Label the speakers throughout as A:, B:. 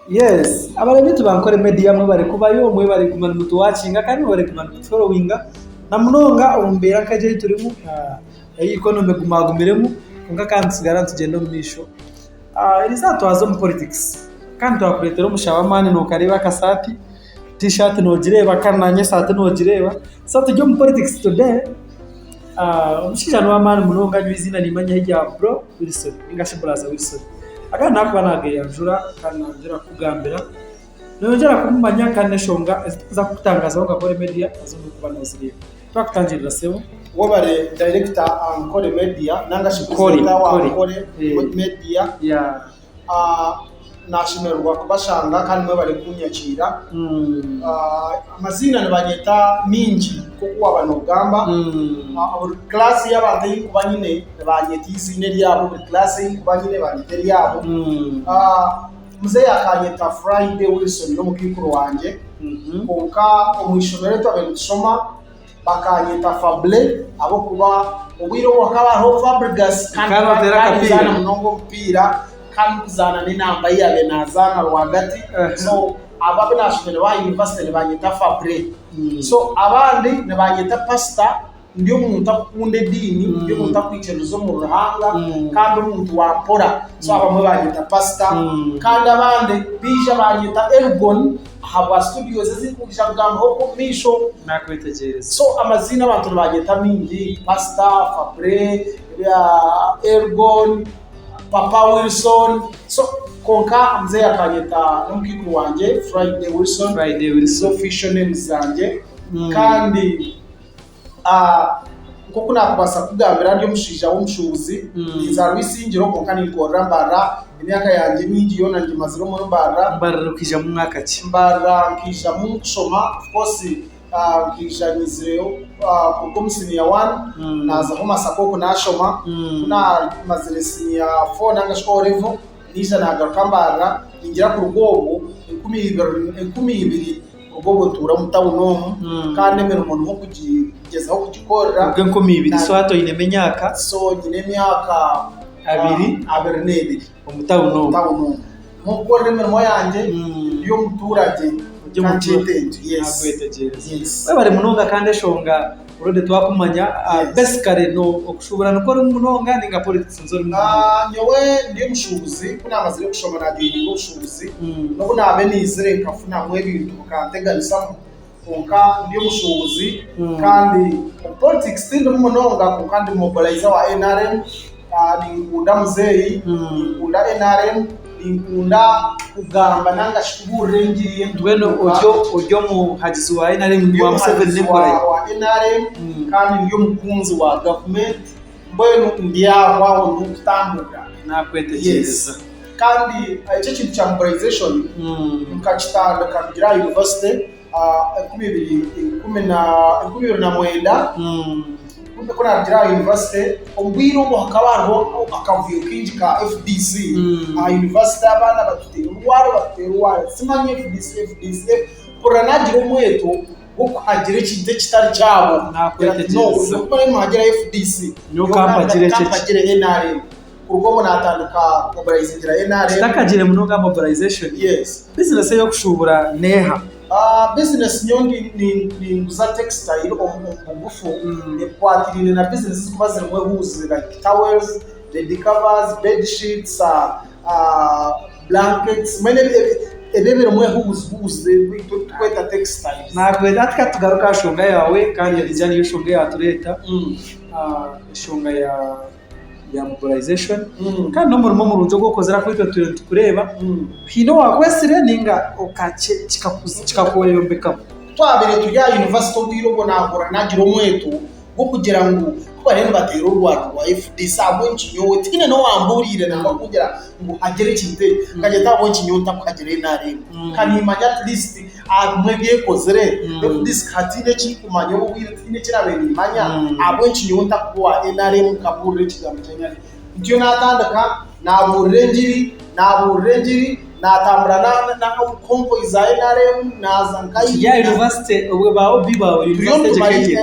A: Yes, abaremye tubankore media mwe bari kubayo mwe bari kumana mutu watchinga kandi bari kumana followinga na munonga umbera kaje turimu economy gumagumiremu kunga kandi sigara tugenda mu misho iriza twazo mu politics kandi twakuretera umushabamani no kareba kasati t-shirt no gireba kananye sate no gireba so tujye mu politics today umushijano wa mani munonga bizina nimanya hijya bro Wilson ingashe braza Wilson aga nakwa nage yanjura kandi nanjura kugambira nongera kumanya kandi shonga za kutangaza ngo akore media azumu kubanoziriye twakutangirira sebo
B: wabare director Ankole media nangashe president wa Ankole media
A: ya
B: nashimerwa kubashanga kandi mwe bari kunyakira amazina nabanyeta mingi kuko abanogamba abo class y'abantu y'ikuba nyine banyeta izine ryabo buri class y'ikuba nyine banyeta ryabo muzeya akanyeta Friday Wilson no mukikuru wanje konka omwishomero twabensoma bakanyeta Fable abo kuba ubwiro wakabaho Fabregas kandi batera munongo mpira kandi kuzana n'inamba yabe nazana rwagati so ababe nashimene ba university banyita Fabre so abandi nabanyita pastor ndiyo umuntu akunde dini ndiyo umuntu akwiceruzo mu ruhanga kandi umuntu wampora so abamwe banyita pastor kandi abandi bija banyita Elgon haba studios zikugisha kugambo ko misho
A: nakwitegereza
B: so amazina abantu banyita mingi pastor Fabre Elgon Papa Wilson so konka mzee akanyeta n'umukikuru wanje Friday Wilson official name zanje kandi kuko nakubasa kugambira ndiyo mushija w'umushubuzi iza rwisingiro konka nikora mbara imyaka yanje mingi yona ngimaziro mu mbara
A: rukija mu mwaka ki
B: mbara nkija mu kusoma of course nkija nizeo kuko musini ya 1 naza ho masakoko nashoma kuna maziresi ya 4 nangashko revo nisha nagaruka mbara ingira ku rugobo 12 rugobo tura mutawuno kandi nemera umuntu nko kugigezaho kugikorera
A: ubwo 12 so hato inemenyaka
B: so nyemyaka abiri
A: umutawuno
B: nko nemera mo yanje yo muturage
A: yes bari munonga kandi shonga urode twakumanya basically no okushubura nokora munonga ninga politics nzori
B: nyowe ndiye mushubuzi kuna amazire kushomana dini mushubuzi no kuna abenizire nkafuna mwe bintu kanteganisa konka ndiye mushubuzi kandi politics ndi munonga kandi Mobilizer wa NRM nikunda muzeyi nikunda NRM nikunda kugamba nangashikubure ngiriye
A: ndweno ojo Muhoozi wa NRM wa 7 nekora
B: wa NRM kandi ndiyo mukunzi wa government mbwenu ndiyaho n'utambuka
A: nakwetegereza
B: kandi icyo kintu cya mobilization mukachitanga kagira university 2019 kuna gira university ombwiro mo hakabaho akavuyo kinji ka FDC university abana baterwara simanye FDC kuranagira umweto wo kuhagira ikintu kitari cyabo
A: nakwetegereza
B: no bari muhagira FDC
A: no kampagire
B: NRM kurwo natandika mobilizer NRM
A: takagire munonga mobilization
B: yes
A: business yo kushubura neha
B: business nyongi ni nguza textile omugufu ekwatirine na business kubaze mwehuzi like towels, bed covers, bed sheets, blankets, many ebebere mwehuzi kweta textile
A: nakwe atka tugaruka shonga yawe kandi yajani yo shonga ya tureta shonga ya mobilization kandi no murimo murunzo gwo kozera kuri twe tukureba hino wakwesire ninga okache chikakuyombeka
B: twabere tujya university ubwiro nagora nagira umweto bwo kugira ngo kubarene batera urwara rwa FDC abonchi nyowe tine no wamburire namba kugira ngo agere kinte kaje tabonchi nyota kagere nare kandi manya at least amwebye kozere FDC katine chikumanya ubwire tine kirabeni manya abonchi nyota kwa nare mukabure kigamutanya icyo natandaka naburengiri natambura na convoy za NRM naza ngai
A: ya university ubwo bawo bibawo university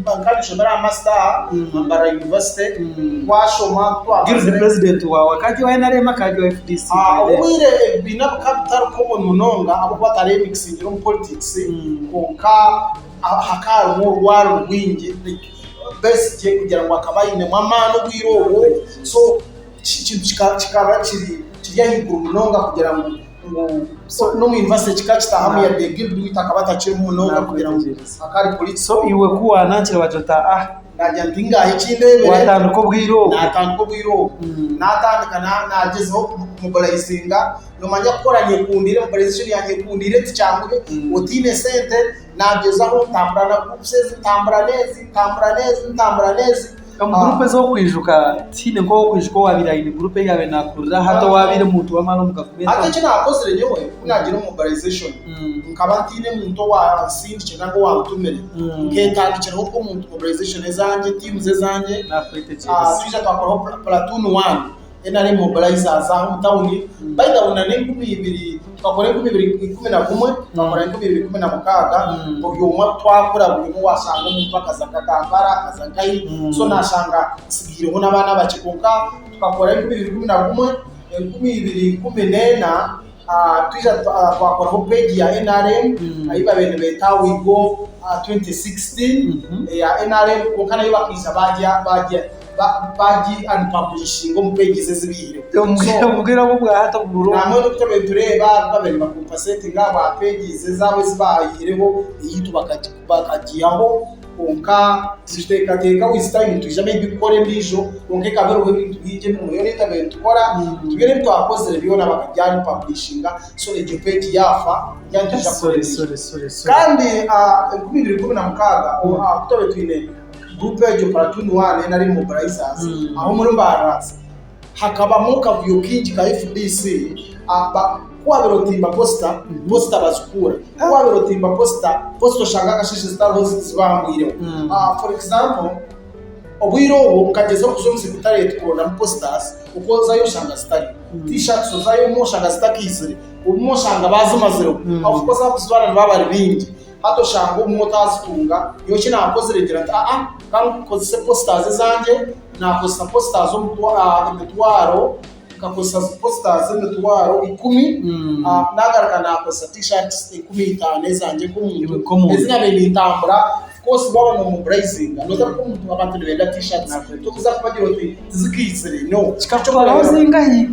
B: kandi shomera master ambara university twashoma
A: Girl president wa kaji wa NRM kaji wa FDC
B: wire bina capital common munonga abo batare mixing mu politics konka hakaru rwaro rwingi best je kugira ngo akabayine mwamano bwirobo so ikintu kikaba kiriyahigura munonga kugira ngo so no mu university kikachita hamwe ya de guild witakabata cyo munonga kugira ngo akari police
A: so iwe kuwa nakira bajota
B: najya ndinga ikindebere
A: watanduko bwiro
B: natandukana nagezeho mobilizinga no manya koranye kundire mobilization yanjye kundire cyangwe utine sente nagezaho tambrana kubsezi tambranezi
A: groupe zo kwijuka tine ngo kwijuka wabirayine groupe yawe nakurira hato wabire muntu wamano mugakumeza
B: ate kina apostle nyewe kunagira mobilization nkabantine muntu wa sindi cyangwa wa mutumere nketandikira uko muntu mobilization ezanje team zezanje
A: nakwitekereza
B: tuje twakora platoon 1 NRM Mobilizer za mutawuni by the way nane 2000 twakora 2011 twakora 2016 buryo umwe twakora buri mu wasanga umuntu akazanga kambara azangayi so nashanga sigireho nabana bakikonka twakora 2011 2014 tuje twakora page ya NRM ayiba bene beta wigo 2016 ya NRM konkana yibakisa baji unpublishing mu pages zibihire
A: mubwira bo bwa hata buru
B: namwe n'utwe tureba babiri bakumpasete ngaba pages zawe zibahireho yitu bakagiyaho onka zishtekateka wisitime tujame bikore mbijo onke kabero ibintu bije mu yo leta bento kora tugere twakoze review n'abakajyana publishing so ejo page yafa yanjye
A: sorry
B: kandi 2016 kutobe twine groupe yo platoon 1 NRM Mobilizers aho muri mbaraza hakaba mu kavuyo kingi ka FDC kwa birotimba posta bazukura kwa birotimba posta shanga kashishe star hose zibambwire for example obwiro mukageza kuzomse kutare tukona posters uko zayo shanga star t-shirts zayo mo shanga star kizire umo shanga bazimazero of course abuzwana babari bingi hato shango mutazitunga yo kina akoze regera kan koze posters zanje na posta posters zo mutwaro kakosa posters mutwaro 10 nagaraka na kosa t-shirts 15 zanje kumuntu ezinyabe nitambura of course baba no mobilizing anoza ko umuntu abantu benda t-shirts tukuza kubagira uti zikizire no
A: chikachobora uzingayi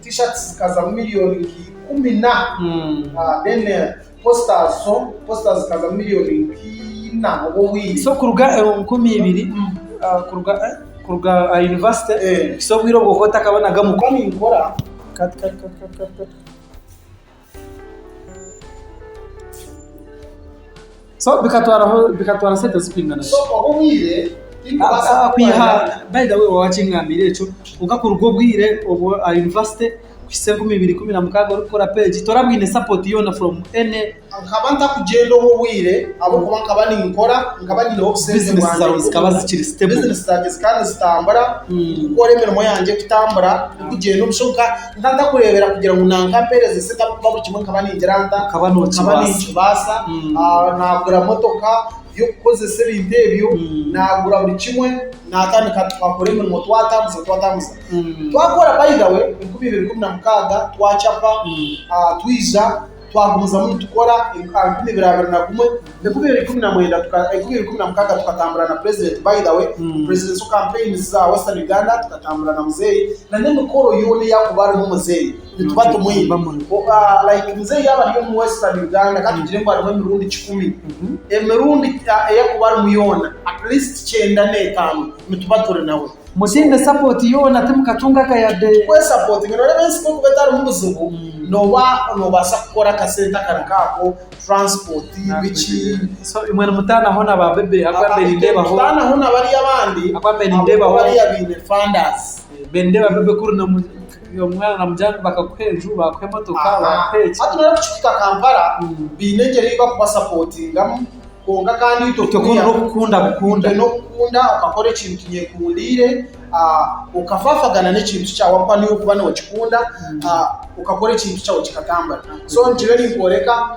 B: t-shirts zikaza milioni 10 then posters kaza milioni 4 ngo wiri
A: so kuruga 12 kuruga university so bwiro bokota kabana gamu
B: kwani nkora
A: kat so bikatwara sete zipingana
B: so ngo wire
A: kwiha by the way wacingambire cyo ugakurugo bwire obo university kwisengo 2016 rukora page torabwine support yona from ene
B: nkabanta kugendo ho wire abo kuba nkabani nkora nkabani no
A: business zawe zikaba zikiri stable
B: business zawe kandi zitambara ukore imirimo yanjye kutambara kugenda ubushoka ndanda kurebera kugira ngo nankampereze seta babo kimwe nkabani ngeranda
A: kabani
B: kibasa nagura motoka yo koze serinde ebyo nagura buri kimwe natandika twakora imirimo twatambuza twakora by the way 2016 twachapa twiza twagumuza mu tukora 2019 tukatambura na president by the way president so campaigns za Western Uganda tukatambura na muzei na NKORE yone yakubara mu muzei tubato muyiba like muzei yaba yo mu Western Uganda kandi ngire ngo ari mu Mirundi 10 emirundi yakubara mu yona at least 9 mitubatore nawe
A: musinde support yona timukachunga kayade
B: kwe support ngero bensi ko betara mu buzungu no basa gukora kasenta karakako transport bici
A: so imwe mutana hona ba bebe akwambere ndeba ho
B: mutana hona bari abandi
A: akwambere ndeba ho
B: bari abine funders
A: bende ba bebe kuri na yo mwana na mujana bakakweju bakwemotoka bapeche
B: hatu nara kuchika Kampala binengere iba kuba supportinga konga kandi
A: utokunda
B: no kukunda ukakora ikintu nyekundire ukafafagana n'ikintu cyawe kwa niyo kuba no kikunda ukakora ikintu cyawe kikatambara so njyewe ninkoreka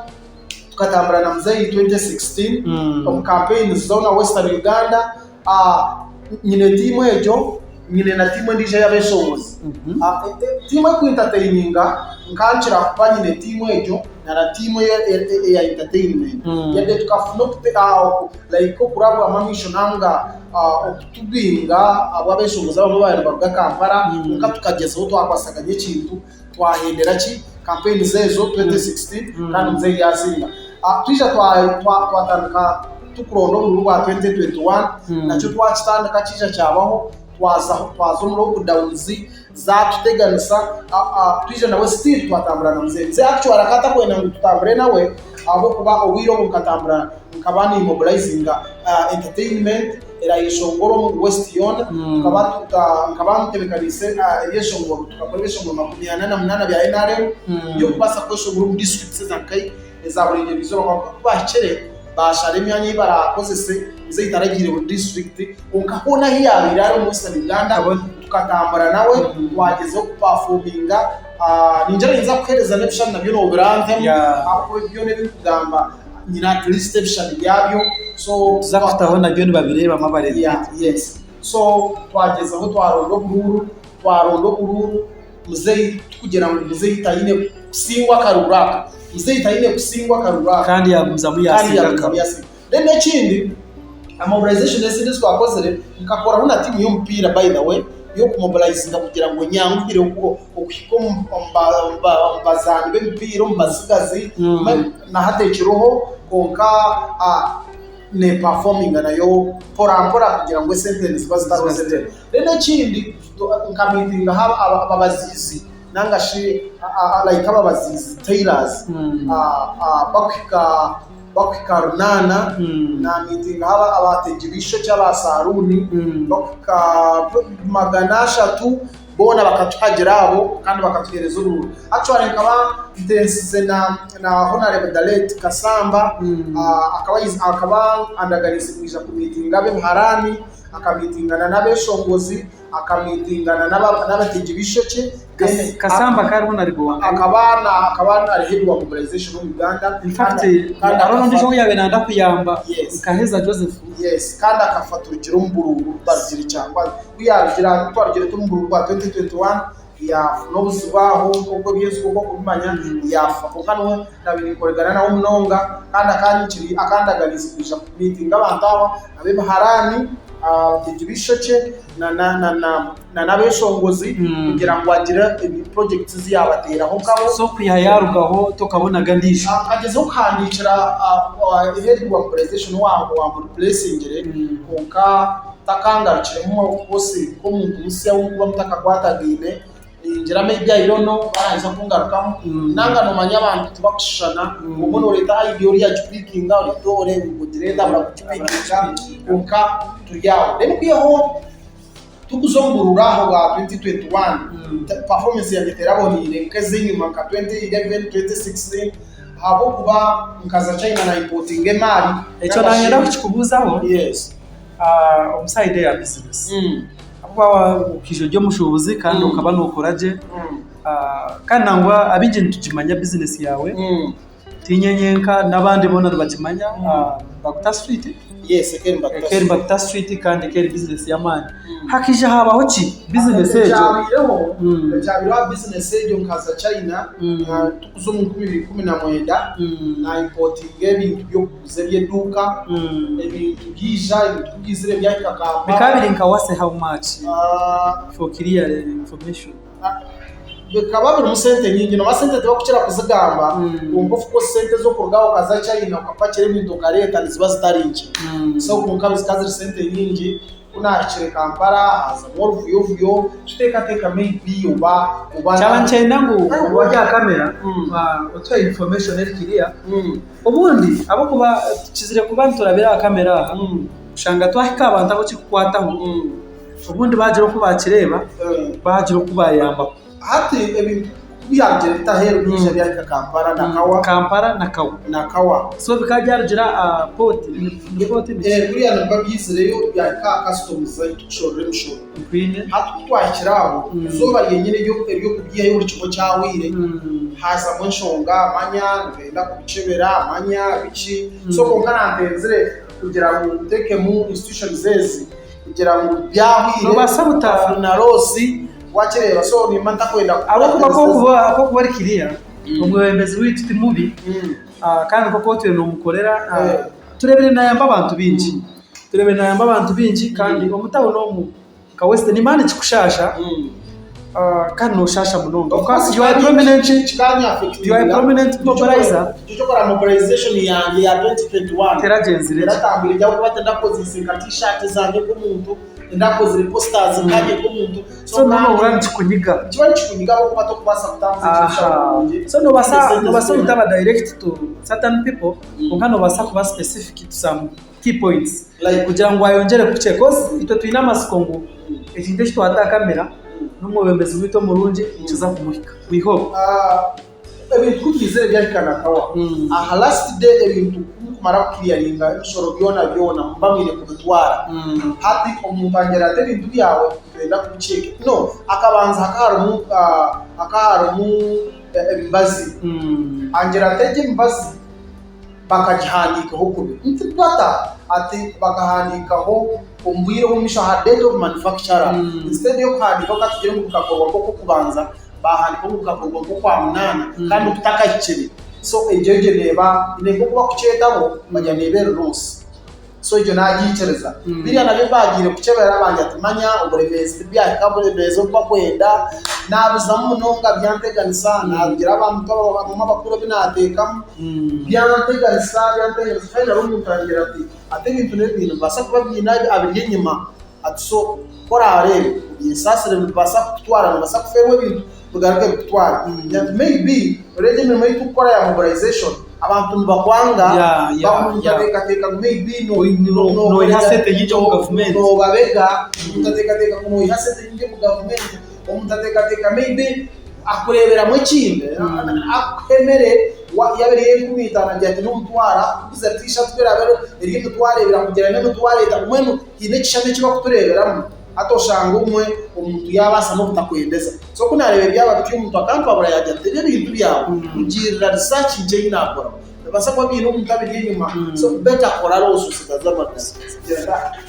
B: tukatambura na mzee 2016 mu campaign zona Western Uganda nyine timu ejo nyine na timu ndije y'abeshobozi timu ku entertaininga nkanchira kuba nyine timu ejo na timu ya entertainment yade tukafuna like ko kurabo amamisho nanga okutubinga ababeshobozi abo bayana bavuga Kampala nka tukagezaho twakwasaganye kintu twahendera ki campaign zezo 2016 kandi mzee yasinga twisha twatandika tukurondo mu rwa 2021 nacyo twakitandika cisha cyabaho twazo muri okudawunzi zatuteganisa twisha nawe still twatambura na mzee actually akata kwena ngo tutambure nawe abo kuba owiro mukatambura mukabani mobilizing entertainment era yishongoro mu Western nkabanu tebekanise yeshongoro tukakoresha mu 88 bya NRM yo kubasa kwesho mu district zankai ezaburenge bizo bakubakere bashare myanya barakozese izitaragire mu district unkabona hiyabira mu Western Uganda tukatambura nawe wagezeho performinga ninjara nza kuhereza neption nabyo no biranthe ako byo ne bikugamba nyina reception yabyo so
A: zakutaho nabyo nibabireba amabarezi
B: yes so twagezeho twarondo bururu muzei tukugera mu muzei tayine kusingwa karuraka muzei tayine kusingwa karuraka
A: kandi yaguza mu yasika
B: then n'ikindi mobilization yasinde twakozere nkakora huna timu y'umupira by the way yo kumobilizinga kugira ngo nyangire uko mbazani b'imipira mbasigazi na hatekiroho konka ne performing nayo pora kugira ngo sentence bazitaroze rero ikindi nkamitinga ababazizi nangashi like ababazizi tailors bakika runana na mitinga haba abategibisho cy'abasaruni bakika maganashatu bona bakatuhagirabo kandi bakatuhereza ururu actually nkaba intensize na honorable Dalet Kasamba akaba andagarizimija ku mitinga be Harani akamitingana n'abeshongozi akamitingana n'abategibisho cye
A: Kasamba kari honari go
B: akabana ari head wa mobilization mu Uganda
A: in fact kandi arono ndijo yabe nanda kuyamba Kaheza Joseph
B: yes kandi akafata urugero mbururu barugire cyangwa kuyagira twarugire tumburu rwa 2021 ya nobuzibaho ubwo byezwe ko kumanya yafa kanwe nabinikoregana na umunonga kandi akanyikiri akandagalizisha ku meeting abantu aba abe Harani tegibishoche na nabeshongozi kugira ngo agire ibi projects ziyabatera ho kabo
A: so kwihayarugaho tukabona gandisha
B: ageze ukandikira head wa presentation wangu wa replacing konka takangarukire mu bose ko muntu musi yawo mutakakwatagine injira maybe I don't know baraza kungarukamo nanga no manya abantu tubakushana umuntu leta idori ya speaking out dore ngudirenda barakupikinga konka tuyaho rero kwiho tukuzongururaho wa 2021 performance ya terabonire nkeze nyuma ka 2011 2016 habo kuba nkaza China na importing EMARI
A: echo nanyera kuchikubuzaho
B: yes
A: omuside ya business kwa ukijo ryo mushubuzi kandi ukaba nukoraje kandi nangwa abinjye tujimanya business yawe tinyenyenka nabandi bona bakimanya Bakuta Street
B: yes
A: Bakuta Street kandi keri business yamani hakija habaho ki business ejo
B: cyabira business ejo nkaza China tukuzo mu 2019 na importing ebintu byo kuzebye duka ebintu byija ibintu byizire byakakamba
A: bikabiri nkawase how much for clear information
B: bikababira musente nyingi no masente tebakukira kuzigamba umva uko sente zo kurgaho kaza China ukapakira ibintu kareta niziba zitarinje so kunkabizi kazi sente nyingi unachire Kampala haza more view tuteka maybe uba
A: challenge nangu wajya kamera utwa information eri clear ubundi abo kuba kizire kuba turabira kamera ushanga twahika abantu abo kikukwataho ubundi baje ro kubakireba baje ro kubayamba
B: hati biyagera itaheru n'ije bya Kampala na Kawa
A: so bikajargira port
B: buriya nabwo byizere yo bya customs tushore hatutwakiraho zoba yenyine yo kugiye yo kigo cyawire haza mu nshonga amanya ngenda kubicebera amanya biki so konkanantenzere kugira ngo uteke mu institution zezi kugira ngo byahwire
A: no basabuta
B: na rosi wakireba so ni manta kwenda
A: abo kuba ari kiriya umwembezi witwa mubi kandi koko twe no mukorera turebere nayamba abantu binji kandi omutawo no mu ka Western Imani kikushasha kandi no shasha munonga because you are prominent mobilizer
B: tukora mobilization yanjye ya 2021
A: teragenzire
B: natambira jya kubata ndakoze isinga t-shirt zanjye ko muntu ndakoze posters ngaje ko muntu
A: so namo uranti kunyiga
B: kunyiga ko bato kubasa kutamze
A: so no basa utaba direct to certain people ungano basa kuba specific to some key points like kugira ngo ayongere kuche cause ito tuina masikongo ekinde cyo atakamera n'umubembezi wito murunje kiza kumuhika we hope
B: ebintu byizere byakana Kawa last day ebintu kumara kukiriyaringa ibishoro byona mbamire kubitwara hati omupangera ate bintu byawe kwenda kucheke no akabanza hakarumu ebimbazi angera teje imbazi bakagihandikaho kube ntitwata ati bakahandikaho umbwire umushaha date of manufacturer instead yo kwandika katugire mu kugakorwa ko kubanza bahandika mu kugakorwa ko kwa munana kandi utaka ikiri so ejeje neba intego kuba kucetabo bajya nebera rose so ije nagicereza biriya nabyo bagire kucebera abanje atumanya uburemezi bya kabure bezo kwa kwenda nabuzamu nonga byanteganisa nagira abantu mu bakuru binatekamo byanteganisa fayina rumuntangira ati ibintu n'ibintu basa kubabyina abiri nyuma atso korare yesasire basa kutwara basa kuferwa ibintu bugaragaye kutwara maybe urege mirimo y'ukora ya mobilization abantu bakwanga bakunjateka maybe
A: no ihasete y'icyo mu government
B: no babega mutateka kuno ihasete y'icyo mu government umutateka maybe akurebera mu kinde akwemere yabereye kumitana njye n'umutwara uza t-shirt berabero iri mutware biramugera n'umutware umwe ine kishane kiba kutureberamo atoshanga umwe umuntu yabasa no kutakwendeza so kunarebe byaba bityo umuntu akampabura yajya tere ibintu byawe ugirira research nje inakora basa kwa bintu mutabiri inyuma so better kora rose sikaza magasi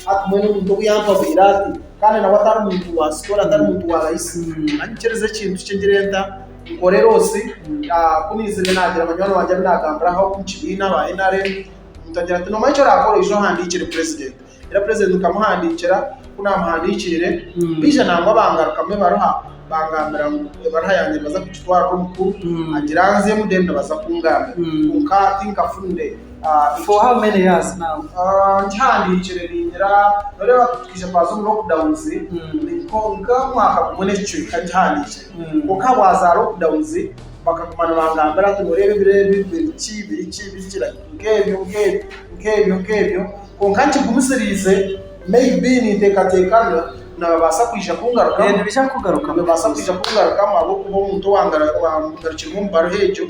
B: atumwe n'umuntu yampabira ati kandi na batari umuntu wasikora atari umuntu warayisi anyikereze ikintu cy'ingirenda kore rose kunizire nagira amanyano wajya binagambara aho kuchibina ba NRM mutagira ati no macho rakora ijo handikire president era president ukamuhandikira kunamuhandikire bija nangwa bangaruka me baroha bangambira baraha yanjye baza kucitwara ko mukuru agiranze mudende baza kungambira unkati nkafunde
A: for how many years now
B: handikire binyira nore batukije pazo mu lockdowns niko nkamwaka kumone cyo kanhandikire ukabaza lockdowns bakakumana bangambira ati murebe birebe bikira nkebyo konkanti kumusirize maybe ni tekatekana na basa kwisha kungaruka
A: bisha kugaruka
B: basa kwisha kungaruka abo kubo muntu wangara ngarukira mu baro hejo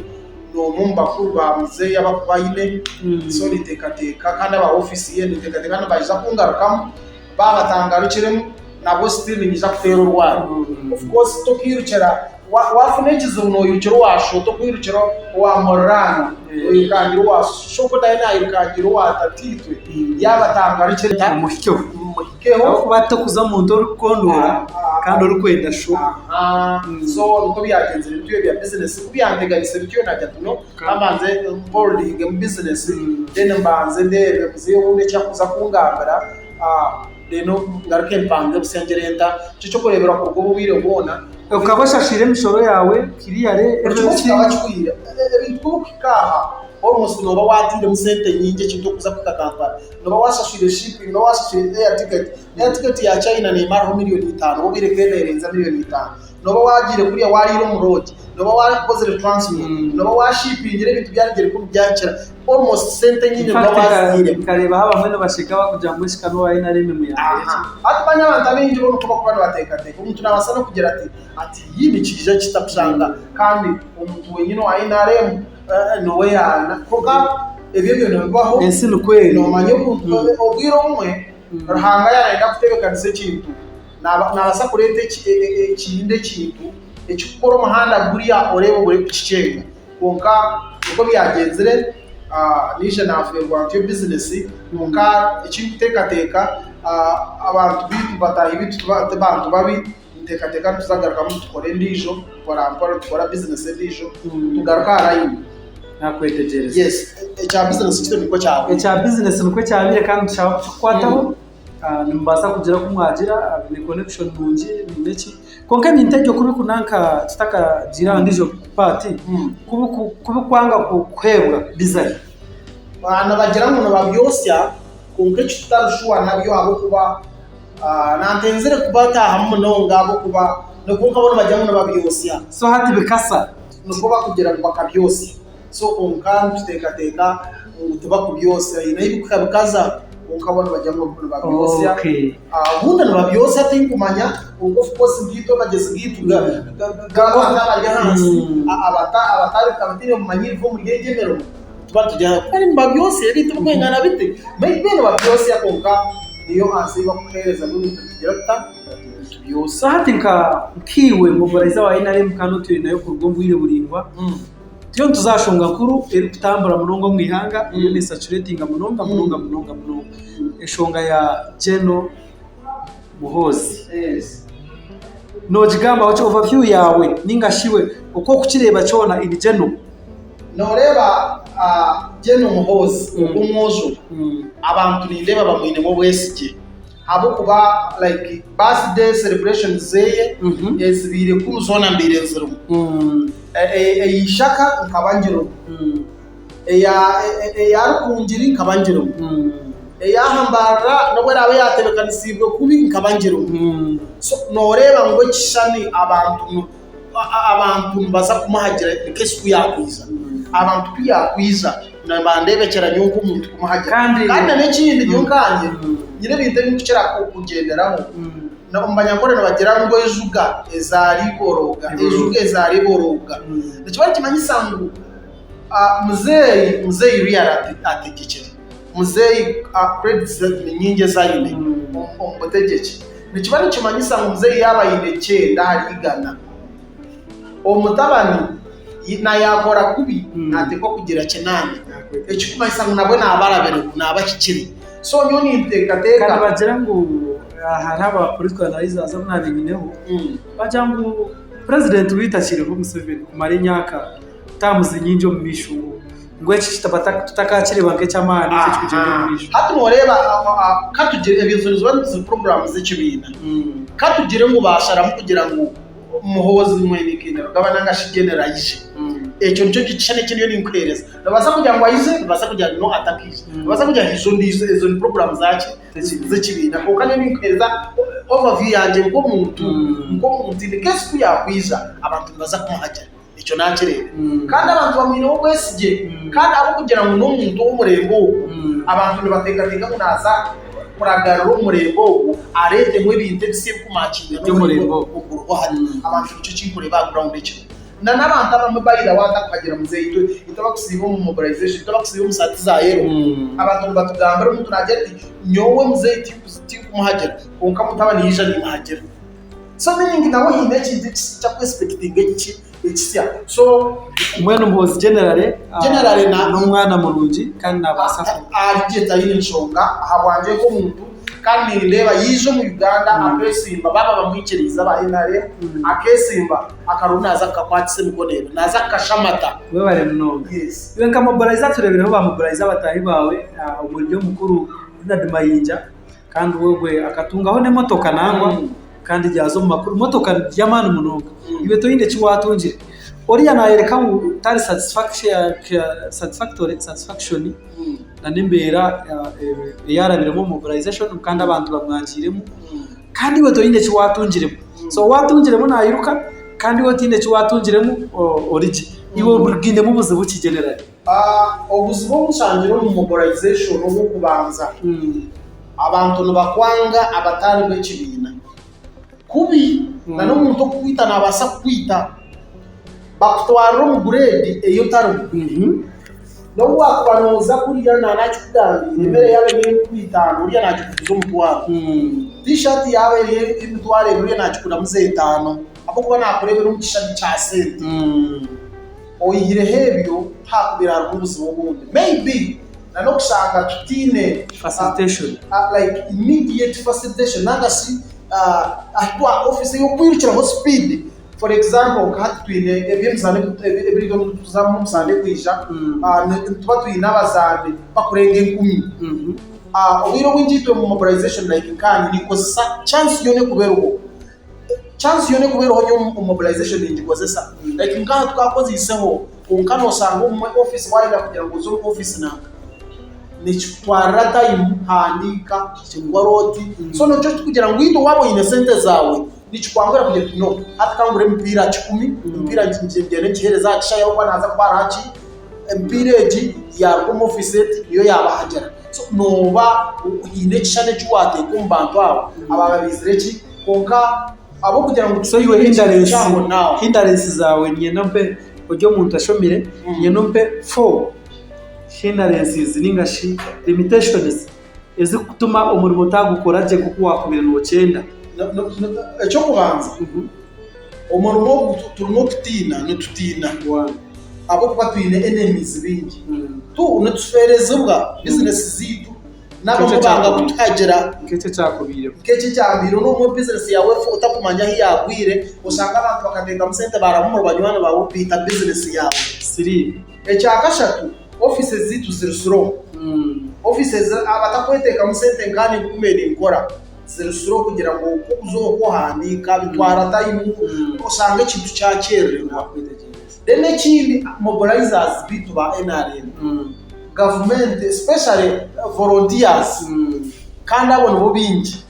B: no mumba kuba muze yabakwayine so ni tekateka kandi aba office ye ni tekateka baza kungaruka babatangarukire nabo still ni za kutera urwara of course to kirukira wafunekizo no yukiro washo to kwirukira wa morana ukangira washo dayina ukangira watatitwe yabatangarukire
A: umuhicyo aho kubato kuza mu ndo rukondora kandi urukwenda sho
B: so nuko byagenze bityo bya business kubyanteganise bityo najya tuno kamanze boarding mu business then mbanze ndebe muziyo cyakuza kungambara reno ngaruke mpanze busengerenda cyo kurebera ku rwo bubire ubona
A: ukabashashire imishoro yawe kiriyare
B: abacwira ibintu kikaha almost no bawatinde musente nyinje cyo kuza kukakampara no bawashashire shipping no bawashashire air ticket ya China ni mara $5,000 ubire kwenerenza $5,000 noba wagire kuriya wariro mu road noba wakoze transport noba washipingire ibintu byagere ku byakira almost sente nyine no wazire
A: kareba haba mwene bashika bakuja muri shikano wa NRM mu yambere
B: ati banyabanta binje bo kuba kuba bateka umuntu nabasa no kugira ati yibi kije kitapshanga kandi umuntu wenyine wa NRM nowe yana koga ebyo bintu bibaho
A: ensi nukweli
B: no manye ubwiro umwe rahanga yarenda kutebekanise kintu nabasa kurete kinde kintu ekikora umuhanda guriya orebo buri kukicenga konka uko byagenzere nije naferwa cyo business konka ikiteka abantu bitu batahi bitu abantu babi teka tuzagaruka mu tukore ndijo tukora business ndijo tugaruka arayi
A: nakwetegereza
B: yes echa business kito niko cyawe
A: echa business niko cyabire kandi ushaka kwataho nimbasa kugira kumwagira ni connection mungi ndeki konka nintejo kubi kunanka tutaka gira ndijo party kubi kwanga kukwebwa bizari
B: bana bagira ngo babyosya konka tutarushuwa nabyo abo kuba nantenzere kubata hamno ngabo kuba no konka bona bajya ngo babyosya
A: so hati bikasa
B: nuko bakugira ngo bakabyosya so konka tuteka utuba kubyosya inayibuka bikaza ukabona bajya mu babyosya bunda nababyosya tinkumanya ubwo of course ngito bageze ngituga gaho n'abajya hansi abatari kabitire mu manyirvo mu yegemero tuba tujya kandi babyosya bita ubwengana bite bene babyosya konka niyo hasi bakuhereza mu bintu tugira tubyosya
A: hati kiwe Mobilizer wa NRM kandi turi nayo ku rugombo ile burindwa tiyo tuzashonga nkuru eri kutambura munongo mwihanga ni saturating munonga eshonga ya Geno Muhoozi no jigamba wacho overview yawe ningashiwe uko kukireba cyona iri Geno
B: noreba Geno Muhoozi umwojo abantu nindeba bamwine mu bwesije abo kuba like birthday celebrations zeye ezibire ku zona mbere zero eyishaka nkabangiro yarukungiri nkabangiro eyahambara nobwo rabe yatebekanisiibwe kubi nkabangiro so noreba ngo kishani abantu baza kumuhagira kesu yakwiza abantu yakwiza nabandebekera nyuko umuntu kumuhagira kandi n'ikindi nyunkanye nyine binde n'ukira kugenderaho nakumbanya nkore nabagira ngo ejuga ezari boroga nikiba kimanyisangu muzeyi reality ategekere muzeyi credits nyinge zayine umutegeke nikiba kimanyisangu muzeyi yabayine cyenda harigana omutabani na yakora kubi nateko kugira kinane ekikumanyisangu nabwe nabarabere nabakikiri so nyoni iteka
A: kandi bagira ngo haraba political analysis azamnabineho bagira ngo president witakiriho Museveni kumara imyaka tamuzi nyinjo mu mishu ngo iki kitabata tutakakire banke cyamani cyo kugenda mu mishu
B: hati moreba katugire ebizuzo programs z'ikibina katugire ngo bashara mu kugira ngo Muhoozi mwene Kainerugaba nangashigeneraje ecyo nicyo gicane kinyo n'inkwireza babaza kugira ngo ayize babaza kugira no atakije babaza kugira izo ni program zake z'ikibina ko kandi n'inkwireza overview yanje ngo umuntu ndikese yakwiza abantu baza kumuhajya icyo nakirere kandi abantu bamwine wo wesije kandi abo kugira ngo n'umuntu w'umurembo abantu nibategatega kunaza kuragarura umurembo arete mu ibintu bise kumakinga
A: n'umurembo
B: abantu icyo kinkore background icyo n'abantu abamubayira wata kugira muzeyi itaba kusiba mu mobilization itaba kusiba umusati za yero abantu batugambara umuntu nagira ati nyowe muzeyi tikumuhagera konka mutabani yija ni mahagera so meaning nawe hine kintu cya expecting ekisya so
A: mwene Muhoozi generally n'umwana mulungi kandi nabasa
B: arigeta yine nshonga habwanje ko umuntu kandi ndeba yijo mu Uganda akesimba baba bamwikiriza ba NRM akesimba akarunaza akakwatse mukonero naza kashamata
A: we bare mnoga
B: yes
A: iwe nka Mobilizer turebereho ba Mobilizer batahi bawe umuryo mukuru n'adamayinja kandi wewe akatungaho ne motoka nangwa kandi ryazo mu makuru motoka y'amana munoga iwe to yinde kiwatunjire oriya nayereka ngo tari satisfaction na nimbera yarabiremo mobilization kandi abantu bamwangiremo kandi iwe to yinde kiwatunjire so watungiremo nayiruka kandi wotine cyo watungiremo origi iwo burginde mu buzi bukigenera
B: obuzi bwo musangira mu mobilization no kubanza abantu bakwanga abatari bekibina kubi na no muntu kwita nabasa kwita bakutwara mu grade eyo taro no wakubanoza kuriya nanakudambi imbere yawe ni kwitana uriya nakikuzo mutwara t-shirt yawe iri mutware uriya nakikura muze 5 abo kuba nakurebe no mukishadi cha sente oyihire hebyo hakubira ubuzima bundi maybe na no kusanga tutine
A: facilitation
B: like immediate facilitation nangasi atwa office yo kwirukira ho speed for example kahati twine ebyemzane ebrigo tuzamu musande kwisha tuba twina bazande bakurenge 10 obiro winjitwe mu mobilization like Kandi nikozesa chance yone kuberuko chance yone kuberuho yo mu mobilization ndikozesa like ngaha twakoze iseho unkano sanga mu office wali kugira ngo zo office nanga TWARETA imhandika chingwaroti so no cyo kugira ngo ito wabo inesente zawe nichikwambira kugira tuno atakangure mpira 10 mpira njengene chihereza akishaya kwa naza kwarachi mpireji ya mu office yo yabahagera so noba ine chane cyuwate kumbantu abo ababizireki konka abo kugira ngo
A: so iwe hindrance zawe nyenombe ujyo muntu ashomire nyenombe 4 hindrances ningashi limitations ezikutuma umurimo utagukora je kuko wakubira no 9
B: cyo kubanza umurimo turimo tutina abo kuba twine enemies bingi tu unatufereza ubwa business zitu nabo mubanga gutagera
A: kece cyakubire
B: cyambiro no mu business yawe utakumanya hiyagwire usanga abantu bakadenga musente baramumuro banywana bawo bita business yawe
A: siri
B: cyakashatu offices zitu zirusuro offices abatakweteka musente ngani kumene ikora zirusuro kugira ngo uzo handika bitwara time usanga ikintu cyakererwa dene kindi mobilizers bitu ba NRM government especially volunteers kandi abone bo bingi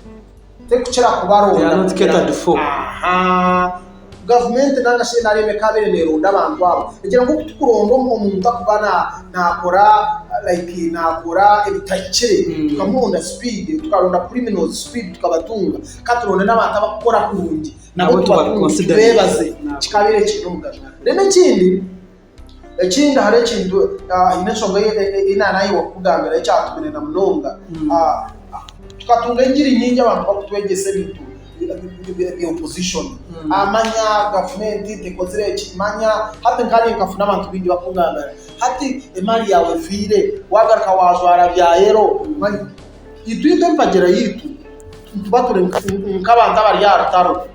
B: tekukira kubaronda government nanga shenareme kabere neronda abantu abo kugira ngo tukurondo umuntu akubana nakora like nakora ebitachire tukamunda speed tukaronda criminal speed tukabatunga katuronda n'abantu abakora kurundi nabo tubakonsiderebaze kikabere kinunga rene kindi hare kintu inashonga inana yiwo kugambira cyatumene na munonga tukatunga ingiri nyingi abantu bakutwegese bitu opposition amanya government tekozere kimanya hata nkari nkafuna abantu bindi bakungambira hati EMARI yawe fire wagaruka wazwara byayero itwite mpagera yitu tubature nk'abantu bari yarutaro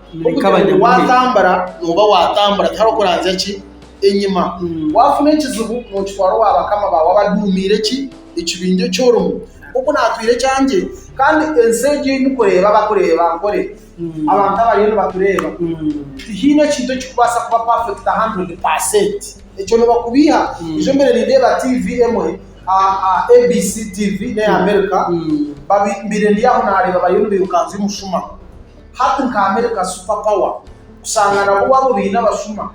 B: watambara nuba watambara taro kuranze ki enyima wafune kizubu mu kitwaro wabakama babadumire ki ikibinge cyoromu kuko natwire cyanjye kandi ensege mukureba bakureba Ankole abantu abayeno batureba hino kintu cyubasa kuba perfect 100% icyo no bakubiha ijo mbere ndeba TV emwe ABC TV ne America babire ndiyaho nareba abayeno biukanze mushuma hati nka America super power usanga nabo wabo bina bashuma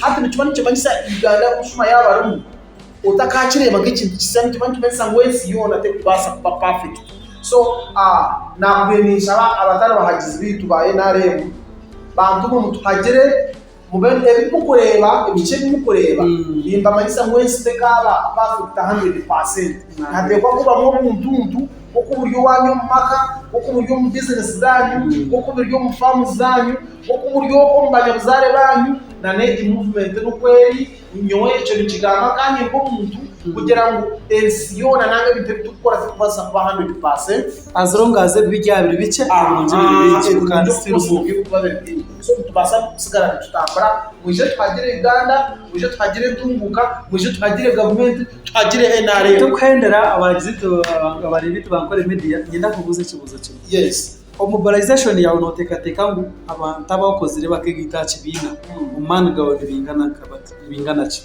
B: hati nicyo cyabanyisa Uganda mushuma yabarumu utakakireba nk'ikintu kisanzwe cy'abantu wese yona te kubasa kuba perfect so nakubenisha abatari bahagize bitu ba NRM bantu mu tuhagere mu bene ebikureba ibice bimukureba nimba manisa wese te kaba perfect 100% hatekwa kuba mu muntu uko buryo wanyu maka uko buryo mu business zanyu uko buryo mu farm zanyu uko buryo ko mbanyabuzare banyu na net movement no kweri nyoye cyo kigama kanye ngo muntu kugira ngo ensiyona nange bite tukora kubasa 100%
A: as long as bijyabiri bice
B: mu kandi sirubuye kubabiri so tubasa kusigara tutambara muje twagire Uganda muje twagire tunguka muje twagire government twagire NRM
A: tukhendera abazito abaribiti bankore media ngenda kubuze kibuzo cyo
B: yes
A: mobilization yawe notekateka ngo abantu abakoze bakegita kibina umani gawe bingana ki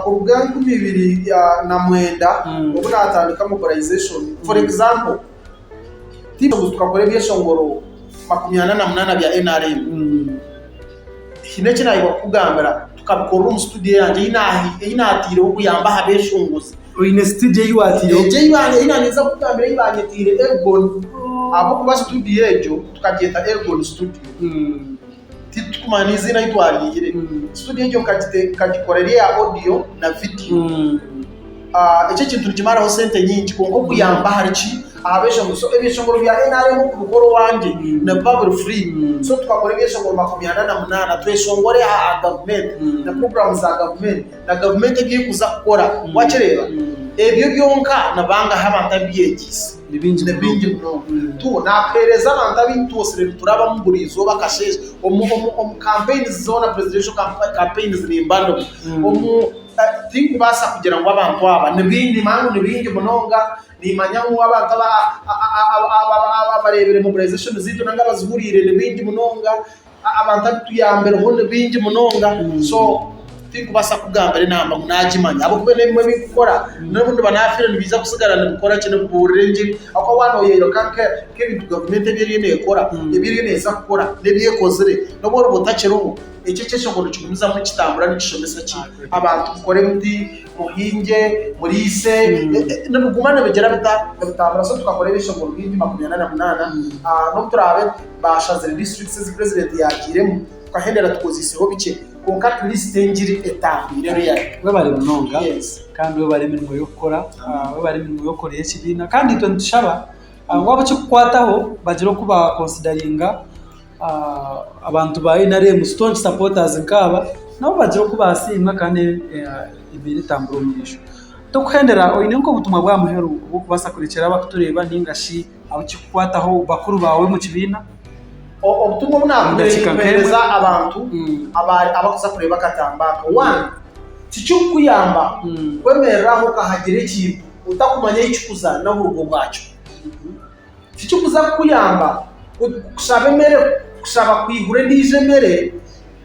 B: ku rugangu bibiri na mwenda ubu natandika mobilization for example tipo tukakore byeshongoro 88 bya NRM hineke nayo bakugambira tukabikora mu studio yanjye inatire okuyamba habeshunguzi
A: ine studio yiwatire
B: je inaniza kugambira yibanyetire Ergon abo kuba studio ejo tukabyeta Ergon studio titumani izina yitwarire studio ejo kagikorera audio na video icyo kintu kimaraho sente nyinshi kuko kuyamba hariki ebishongoro bya NRM ku rugoro wanje na bubble free so twakora ebishongoro 88 tweshongore ha government na programs za government na government egiye kuza gukora wachereba ebyo byonka nabanga habantabyegisi nibingi bro tu napereza abantabintosire turaba muburizo bakasheshe campaigns zona presidential campaigns nimbando think basa kugira ngo abantu aba nibindi mangu nibindi munonga nimanya mu abantu abarebere mobilization zito nanga bazihurire nibindi munonga abantu tuyambere ho nibindi munonga so think basa kugambere namba munajimanya abo kubene bimwe bikora n'ubundi banafire nibiza kusigarana gukora cyane kuburenje ako wanoyero kanke kebintu government ebiri nekora ebiri neza gukora nebiye kozire no boro botacero icyo cyeshongoro cyumuza mu kitambura n'ikishomesa ki abantu ukore muti muhinge murise n'ubugumane begera bitambura so tukakora ibishongoro bindi 88 no turabe bashaze districts president yakiremo tukahendera tukoziseho bike konka liste ngiri etambire rero yayo
A: we bari munonga kandi we bari imirimo yo gukora we bari imirimo yo gukora y'ikibina kandi ito ntushaba waba cyo kwataho bagira kuba consideringa abantu ba NRM strong supporters nkaba nabo bagira kuba asimwa kandi ibiri tamburo myisho to kuhendera oyine nko butumwa bwa muheru bwo kubasakurikira bakutureba ningashi abakikwataho bakuru bawe mu kibina obutumwa bunakubereza abantu abakuza kureba katambaka one ticyukuyamba kwemereraho kahagire ikintu utakumanya ikikuza no burugo bwacu ticyukuza kuyamba kusaba mere kusaba kwigure ndije mere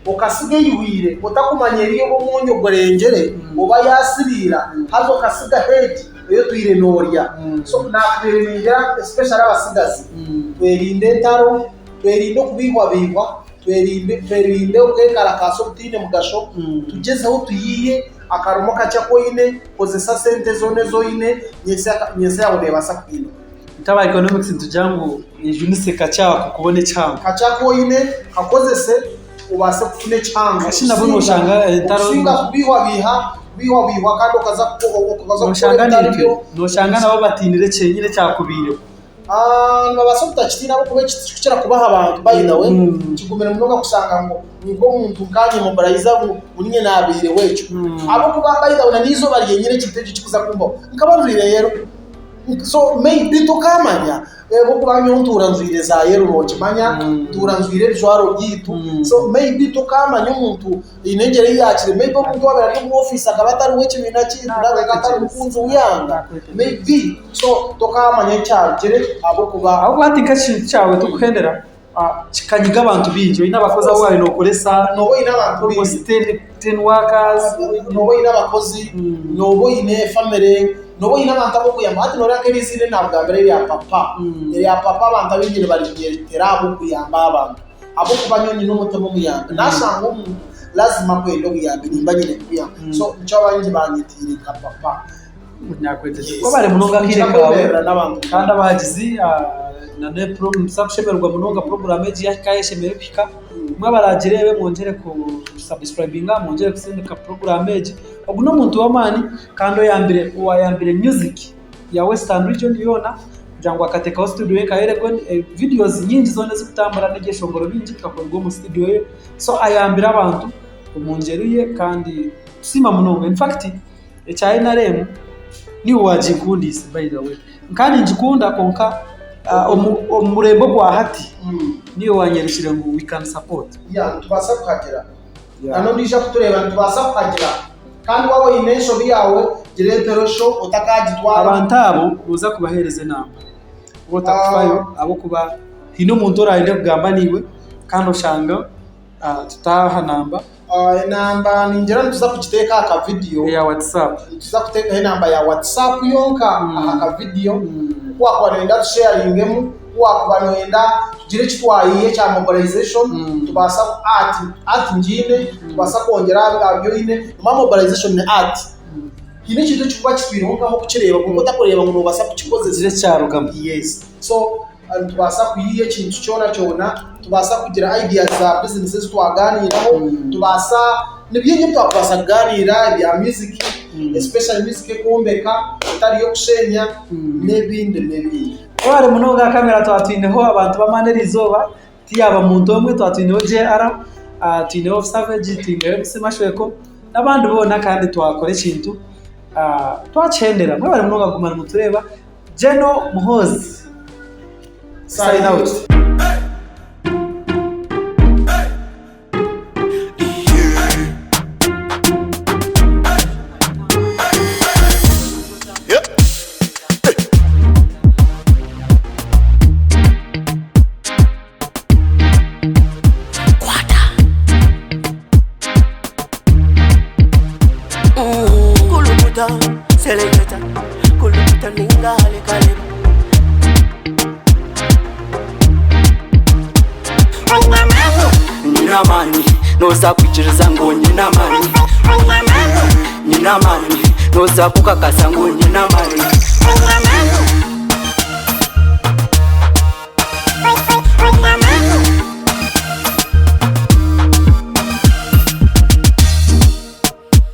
A: okasige yiwire utakumanya riyo bomunyo gorengere oba yasirira hazo kasiga head iyo tuyire norya so nakuberera especially abasigazi twerinde taro twerinde kubihwa twerinde ukekarakaso butine mugasho tugeze aho tuyiye akarumo kacha koine kozesa sente zone zoine nyese yabone basakino taba economics tujangu yunise kacha kubone cyangwa
B: kacha koine akozese ubase kufune cyangwa
A: sinabona ushanga taro
B: singa kubihwa kandi ukaza
A: noshanga nabo batinire cyenyine cyakubire
B: babaso tutachitina abo kuba kicara kubaha abantu bayinawe kigumira munonga kusanga ngo niko umuntu kanye Mobilizer munye nabire wecu abo kuba bayida una nizo bari yenyine kiteje kikuza kumbo nkabanurire rero so maybe tokamanya ebo kubanyo nturanzwire za yero rokimanya turanzwire jwaro gitu so maybe tokamanya umuntu inengere yakire maybe umuntu wabera mu office akabatari we kimina kintu ndagakatari mukunzi uyanga maybe so tokamanya cyagere abo kuba
A: abo batika cyawe tukuhendera kikanyiga abantu binjo inabakozi abo bari no kuresa
B: no ina abantu
A: binjo 10 workers
B: no ina abakozi no ine family no ina abantu abo kuyamba ati no rake bizine ntabwo mbere ya papa abantu abingire bari byetera abo kuyamba abantu abo kubanyonyi n'umutomo muyamba nasanga umuntu lazima kwendo kuyamba nimbanyine kuyamba so ncabanje banyitire ka papa
A: nyakwete ko bari munonga kirekawe kandi abahagizi na nepro msabshemerwa munonga program eji yakayeshemere pika mwabaragirebe mwongere ku subscribinga mwongere kusindika program eji oguno muntu wamani kando yambire music ya Western region yona jangwa kateka studio ye kayeregwe videos nyingi zone zikutambura n'igeshongoro bingi twakorwa mu studio ye so ayambira abantu umungeruye kandi sima munonga in fact echa NRM ni wajikundise by the way kandi njikunda konka omurembo gwa hati niyo wanyerishire ngo we can support
B: tubasa kuhagera nano ndisha kutureba tubasa kuhagera kandi wawe inesho biyawe diretero show utakagitwara
A: abantu abo uza kubahereze namba botakufayo abo kuba hino muntu orayinde kugamba niwe kandi ushanga tutaha namba
B: ninjira tuza kugiteka aka video
A: ya WhatsApp
B: tuza kuteka namba ya WhatsApp yonka aka video kwa nenda sharingemu kuba noenda tugire kitwaye cya mobilization tubasa art ngine tubasa kongera abyo ine mobilization ni art hine kintu cyuba kitwironka aho kukireba kuko takureba ngo basa kukikoze
A: zire cyarugama.
B: Yes, so tubasa kuyiye kintu cyona tubasa kugira ideas za businesses twaganiraho tubasa nibyenye twabasa kuganira bya music especially music kumbeka atari yo kushenya nebindi
A: wari munoga kamera twatwineho abantu bamanera izoba tiyaba muntu omwe twatwineho JR twineho Savage twineho Semashweko n'abandi bona kandi twakora ikintu twachendera mwe bari munoga gumana mutureba Jeno Muhoozi sign out.
C: Selecta, kuluta ninga kale. Nina mani, noza kuchiriza ngo nina mani. Nina mani, noza kukakasa ngo nina mani.